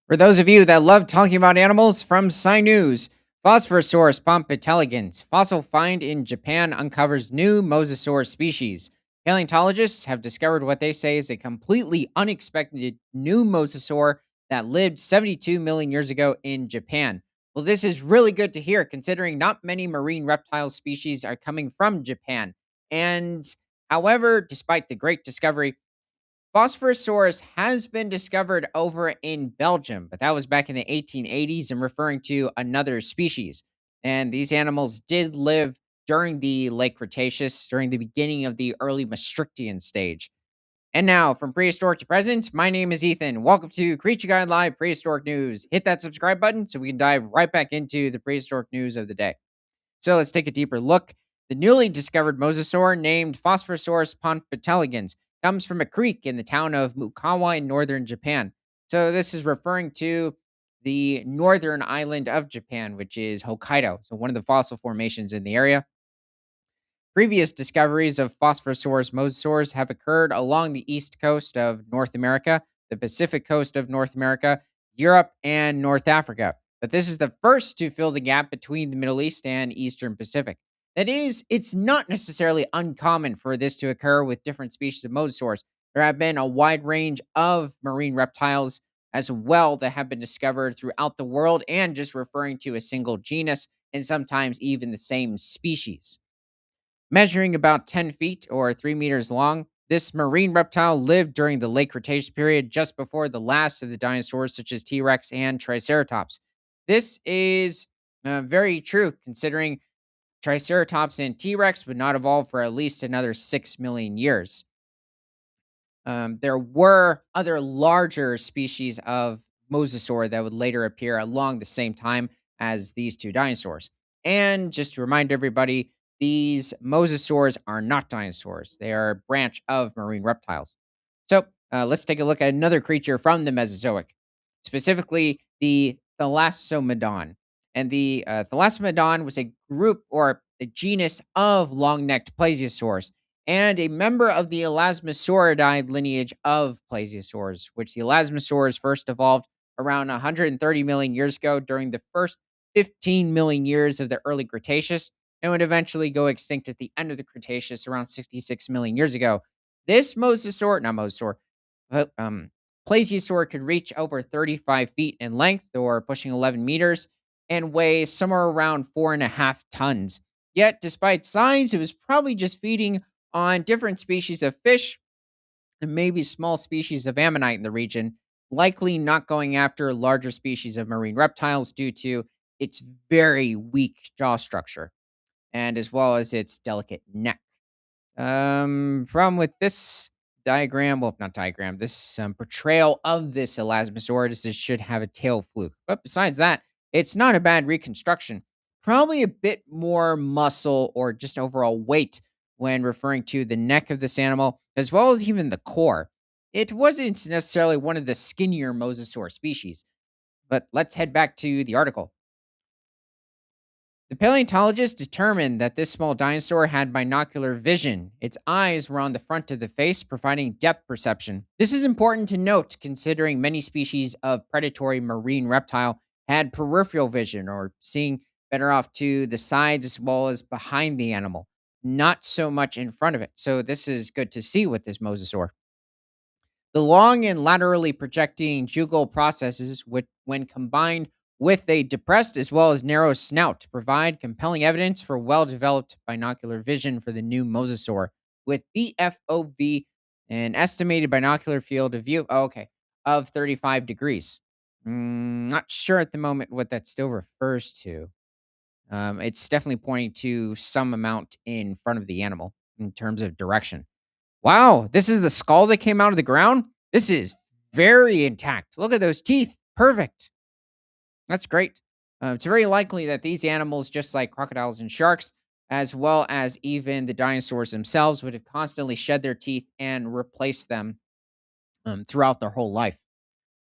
For those of you that love talking about animals, from Sci News, Phosphorosaurus ponpetelegans, fossil find in Japan uncovers new Mosasaur species. Paleontologists have discovered what they say is a completely unexpected new Mosasaur that lived 72 million years ago in Japan. Well, this is really good to hear considering not many marine reptile species are coming from Japan. And however, despite the great discovery, Phosphorosaurus has been discovered over in Belgium, but that was back in the 1880s and referring to another species. And these animals did live during the late Cretaceous, during the beginning of the early Maastrichtian stage. And now, from prehistoric to present, my name is Ethan. Welcome to Creature Guide Live Prehistoric News. Hit that subscribe button so we can dive right back into the prehistoric news of the day. So let's take a deeper look. The newly discovered mosasaur, named Phosphorosaurus ponpetelegans, comes from a creek in the town of Mukawa in northern Japan. So this is referring to the northern island of Japan, which is Hokkaido. So one of the fossil formations in the area. Previous discoveries of Phosphorosaurus mosasaurs have occurred along the east coast of North America, the Pacific coast of North America, Europe, and North Africa. But this is the first to fill the gap between the Middle East and Eastern Pacific. That is, it's not necessarily uncommon for this to occur with different species of mosasaurs. There have been a wide range of marine reptiles as well that have been discovered throughout the world and just referring to a single genus and sometimes even the same species. Measuring about 10 feet or 3 meters long, this marine reptile lived during the late Cretaceous period just before the last of the dinosaurs, such as T Rex and Triceratops. This is very true, considering Triceratops and T Rex would not evolve for at least another 6 million years. There were other larger species of mosasaur that would later appear along the same time as these two dinosaurs. And just to remind everybody, these mosasaurs are not dinosaurs. They are a branch of marine reptiles. So let's take a look at another creature from the Mesozoic, specifically the Thalassomedon. And the Thalassomedon was a group or a genus of long necked plesiosaurs and a member of the Elasmosauridae lineage of plesiosaurs, which the Elasmosaurs first evolved around 130 million years ago during the first 15 million years of the early Cretaceous and would eventually go extinct at the end of the Cretaceous around 66 million years ago. This mosasaur, not mosasaur, but, plesiosaur could reach over 35 feet in length or pushing 11 meters and weigh somewhere around 4.5 tons. Yet, despite size, it was probably just feeding on different species of fish and maybe small species of ammonite in the region, likely not going after larger species of marine reptiles due to its very weak jaw structure and as well as its delicate neck. Problem with this diagram, well, not diagram, this portrayal of this elasmosaurus is it should have a tail fluke. But besides that, it's not a bad reconstruction. Probably a bit more muscle or just overall weight when referring to the neck of this animal, as well as even the core. It wasn't necessarily one of the skinnier mosasaur species. But let's head back to the article. The paleontologists determined that this small dinosaur had binocular vision. Its eyes were on the front of the face, providing depth perception. This is important to note considering many species of predatory marine reptile had peripheral vision or seeing better off to the sides as well as behind the animal, not so much in front of it. So, this is good to see with this mosasaur. The long and laterally projecting jugal processes, which, when combined with a depressed as well as narrow snout, provide compelling evidence for well developed binocular vision for the new mosasaur. With BFOV, an estimated binocular field of view, of 35 degrees. Not sure at the moment what that still refers to. It's definitely pointing to some amount in front of the animal in terms of direction. Wow, this is the skull that came out of the ground? This is very intact. Look at those teeth. Perfect. That's great. It's very likely that these animals, just like crocodiles and sharks, as well as even the dinosaurs themselves, would have constantly shed their teeth and replaced them throughout their whole life.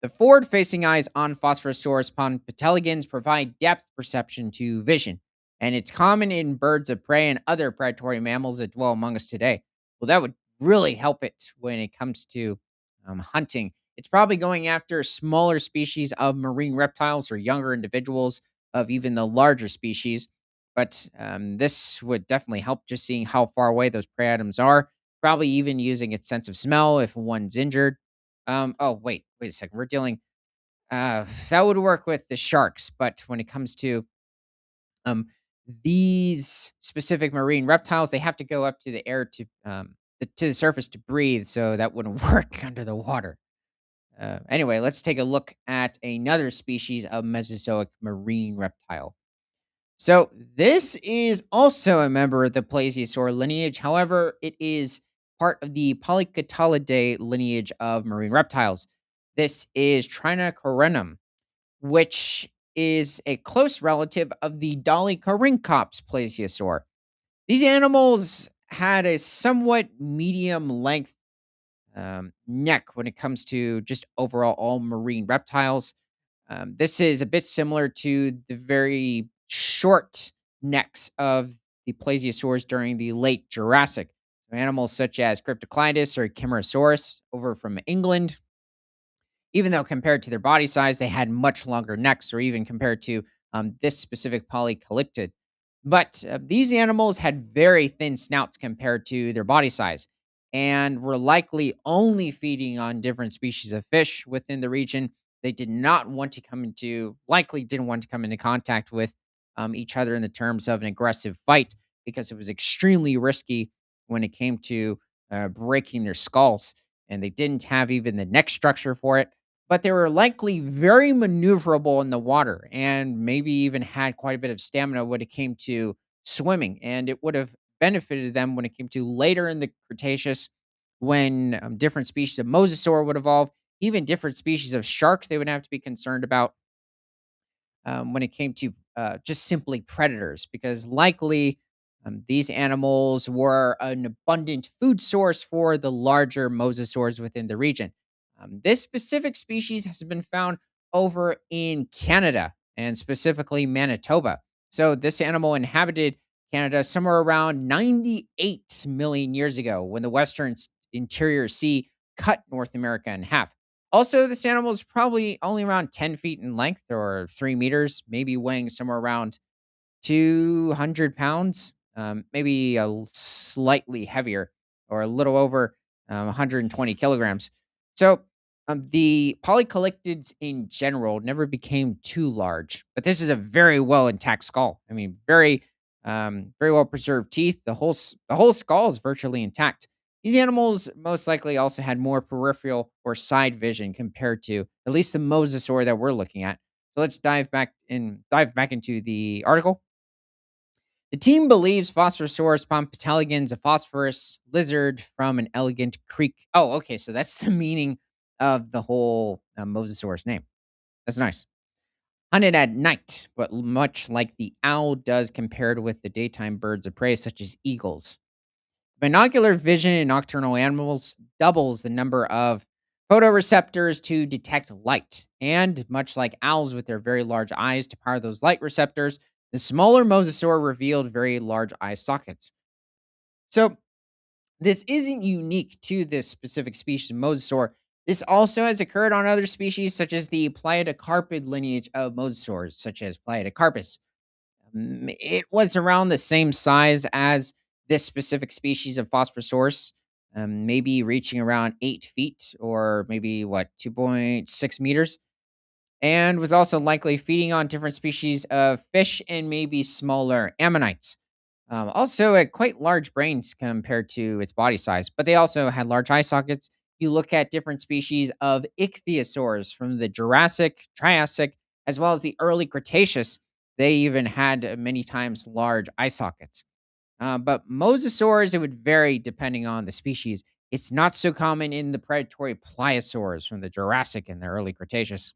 The forward facing eyes on Phosphorosaurus ponpetelegans provide depth perception to vision, and it's common in birds of prey and other predatory mammals that dwell among us today. Well, that would really help it when it comes to hunting, It's probably going after smaller species of marine reptiles or younger individuals of even the larger species. But this would definitely help just seeing how far away those prey items are. Probably even using its sense of smell if one's injured. Oh, wait a second. We're dealing. That would work with the sharks, but when it comes to um, these specific marine reptiles, they have to go up to the air to the surface to breathe, so that wouldn't work under the water. Anyway, let's take a look at another species of Mesozoic marine reptile. So this is also a member of the Plesiosaur lineage. However, it is part of the Polycatalidae lineage of marine reptiles. This is Trinocorenum, which is a close relative of the Dolichorhynchops plesiosaur. These animals had a somewhat medium length neck when it comes to just overall all marine reptiles. This is a bit similar to the very short necks of the plesiosaurs during the late Jurassic. So animals such as Cryptoclydus or Chimerosaurus over from England, even though compared to their body size, they had much longer necks, or even compared to this specific polycalyptid. But these animals had very thin snouts compared to their body size and were likely only feeding on different species of fish within the region. They likely didn't want to come into contact with each other in the terms of an aggressive fight because it was extremely risky when it came to breaking their skulls. And they didn't have even the neck structure for it, but they were likely very maneuverable in the water and maybe even had quite a bit of stamina when it came to swimming. And it would have benefited them when it came to later in the Cretaceous when different species of mosasaur would evolve, even different species of shark they would have to be concerned about when it came to just simply predators, because likely these animals were an abundant food source for the larger mosasaurs within the region. This specific species has been found over in Canada and specifically Manitoba. So, this animal inhabited Canada somewhere around 98 million years ago when the Western Interior Sea cut North America in half. Also, this animal is probably only around 10 feet in length or 3 meters, maybe weighing somewhere around 200 pounds, maybe slightly heavier or a little over 120 kilograms. So, the polycalyptids in general never became too large, but this is a very well intact skull. I mean, very well preserved teeth. The whole skull is virtually intact. These animals most likely also had more peripheral or side vision compared to at least the mosasaur that we're looking at. So let's dive back into the article. The team believes Phosphorosaurus ponpetelegans, a phosphorus lizard from an elegant creek. Oh, okay. So that's the meaning of the whole mosasaurus name. That's nice. Hunted at night, but much like the owl does compared with the daytime birds of prey, such as eagles. Binocular vision in nocturnal animals doubles the number of photoreceptors to detect light. And much like owls with their very large eyes to power those light receptors, the smaller mosasaur revealed very large eye sockets. So, this isn't unique to this specific species of mosasaur. This also has occurred on other species, such as the Pliatocarpid lineage of mosasaurs, such as Pliatocarpus. It was around the same size as this specific species of Phosphorosaurus, maybe reaching around 8 feet or maybe 2.6 meters, and was also likely feeding on different species of fish and maybe smaller ammonites. Also, had quite large brains compared to its body size, but they also had large eye sockets. You look at different species of ichthyosaurs from the Jurassic, Triassic, as well as the early Cretaceous. They even had many times large eye sockets. But mosasaurs, it would vary depending on the species. It's not so common in the predatory pliosaurs from the Jurassic and the early Cretaceous.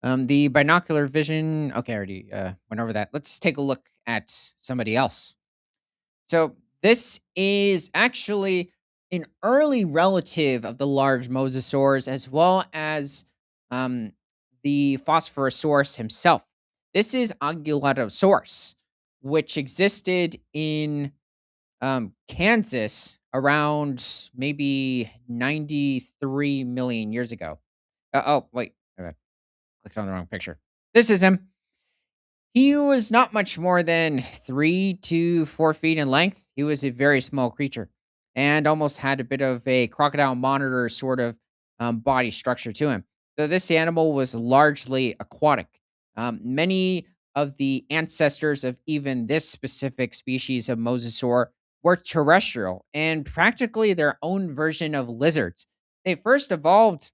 The binocular vision. Okay, I already went over that. Let's take a look at somebody else. So this is actually an early relative of the large mosasaurs, as well as um, the Phosphorosaurus himself. This is Angulatosaurus, which existed in Kansas around maybe 93 million years ago. Oh, wait. I clicked on the wrong picture. This is him. He was not much more than 3 to 4 feet in length. He was a very small creature and almost had a bit of a crocodile monitor sort of body structure to him. So, this animal was largely aquatic. Many of the ancestors of even this specific species of mosasaur were terrestrial and practically their own version of lizards. They first evolved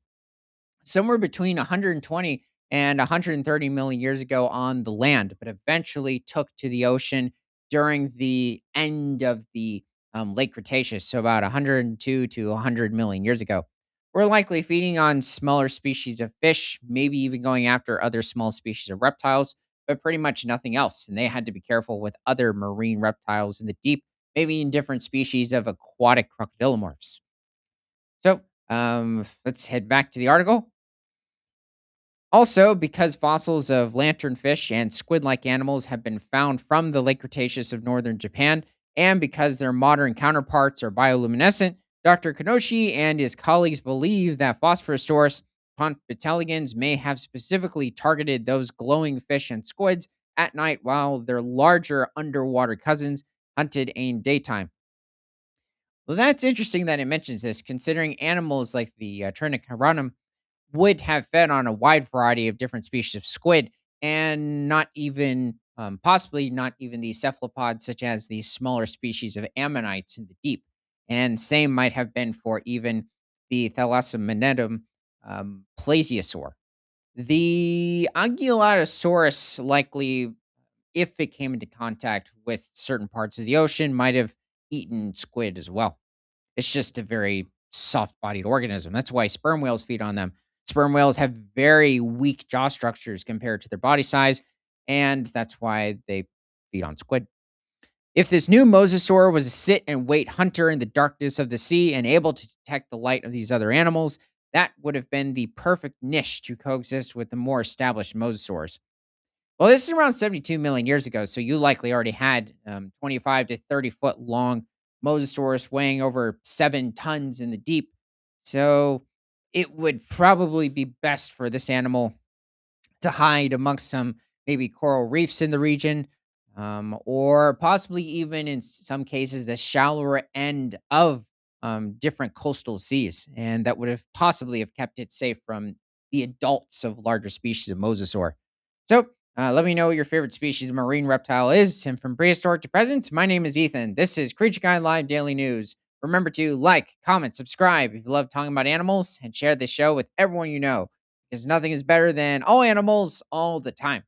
somewhere between 120 and 130 million years ago on the land, but eventually took to the ocean during the end of the late Cretaceous, so about 102 to 100 million years ago. We're likely feeding on smaller species of fish, maybe even going after other small species of reptiles, but pretty much nothing else. And they had to be careful with other marine reptiles in the deep, maybe in different species of aquatic crocodilomorphs. So let's head back to the article. Also, because fossils of lanternfish and squid like animals have been found from the late Cretaceous of northern Japan, and because their modern counterparts are bioluminescent, Dr. Kanoshi and his colleagues believe that Phosphorosaurus ponpetelegans may have specifically targeted those glowing fish and squids at night while their larger underwater cousins hunted in daytime. Well, that's interesting that it mentions this, considering animals like the Trinicurranum would have fed on a wide variety of different species of squid and not even, possibly not even the cephalopods, such as the smaller species of ammonites in the deep. And same might have been for even the Thalassominidum plesiosaur. The Angulatosaurus likely, if it came into contact with certain parts of the ocean, might have eaten squid as well. It's just a very soft-bodied organism. That's why sperm whales feed on them. Sperm whales have very weak jaw structures compared to their body size, and that's why they feed on squid. If this new mosasaur was a sit and wait hunter in the darkness of the sea and able to detect the light of these other animals, that would have been the perfect niche to coexist with the more established mosasaurs. Well, this is around 72 million years ago, so you likely already had 25 to 30-foot long Mosasaurus weighing over 7 tons in the deep. So it would probably be best for this animal to hide amongst some maybe coral reefs in the region, or possibly even in some cases the shallower end of different coastal seas, and that would have possibly have kept it safe from the adults of larger species of mosasaur. So let me know what your favorite species of marine reptile is. And from prehistoric to present, my name is Ethan. This is Creature Guy Live Daily News. Remember to like, comment, subscribe if you love talking about animals, and share this show with everyone you know because nothing is better than all animals all the time.